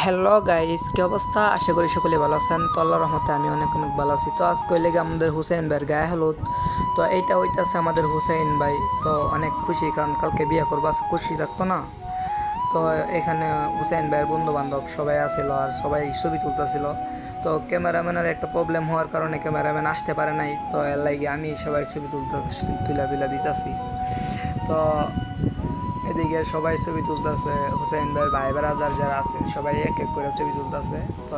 Hello guys, কি অবস্থা? আশা করি সকলে ভালো আছেন। তো আল্লাহর রহমতে আমি অনেক অনেক ভালো আছি। তো আজকে লেগে আমাদের হুসেন ভাইয়ের গায়ে হলুদ। তো এইটা হইতেছে আমাদের হুসেন ভাই। তো অনেক খুশি, কারণ কালকে বিয়ে করবো, আজকে খুশি থাকতো না। তো এখানে হুসেন ভাইয়ের বন্ধু বান্ধব সবাই আসছিল আর সবাই ছবি তুলতেছিল। তো ক্যামেরাম্যানের একটা প্রবলেম হওয়ার কারণে ক্যামেরাম্যান আসতে পারে নাই। তো এর লাগে আমি সবাই ছবি তুলা দিতেছি। তো এদিকে সবাই ছবি তুলতেছে, হুসেন ভাইয়ের ভাই বেড়াদার যারা আছে সবাই এক এক করে ছবি তুলতেছে। তো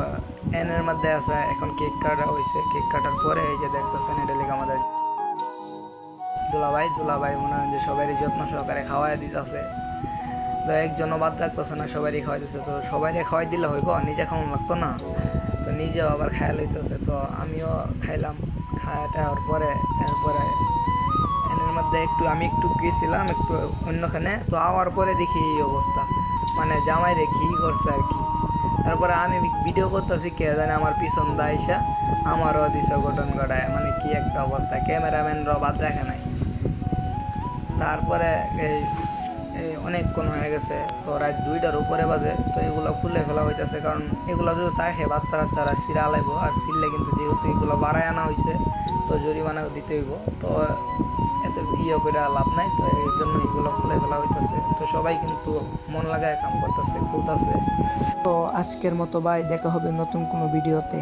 এনের মধ্যে আছে এখন কেক কাটা হয়েছে, কেক কাটার পরে এই যে দেখতেছেন এটা লেগে আমাদের দুলাভাই মনে হয় যে সবারই যত্ন সহকারে খাওয়াই দিতেছে। তো একজনও বাদ রাখতেছে না, সবারই খাওয়াই দিচ্ছে। তো সবারই খাওয়াই দিলে হইব, নিজে খাওয়ান লাগতো না। তো নিজেও আবার খায়া লইতেছে। তো আমিও খাইলাম, খাওয়াটা হওয়ার পরে এরপরে এর মধ্যে আমি একটু গেছিলাম একটু অন্যখানে। তো আওয়ার পরে দেখি এই অবস্থা, মানে জামাই রে কী করছে আর কি। তারপরে আমি ভিডিও করতেছি, কে জানে আমার পিছন দাইসা আমারও দিছে ঘটন ঘটায়, মানে কি একটা অবস্থা, ক্যামেরাম্যানরাও বাদ রাখে নাই। তারপরে এই এই অনেকক্ষণ হয়ে গেছে, তো রাত 2টার উপরে বাজে। তো এগুলো খুলে ফেলা হইতেছে, কারণ এগুলো যদি তাকে বাচ্চা কাচ্চারা সিরা আলাইব, আর সিললে কিন্তু যেহেতু এগুলো বাড়ায় আনা হয়েছে তো জরিমানা দিতে হইব। তো এত করে লাভ নাই, তো এর জন্য এগুলো খুলে ফেলা হইতেছে। তো সবাই কিন্তু মন লাগায় কাম করতেছে, খুলতেছে। তো আজকের মতো ভাই, দেখা হবে নতুন কোনো ভিডিওতে।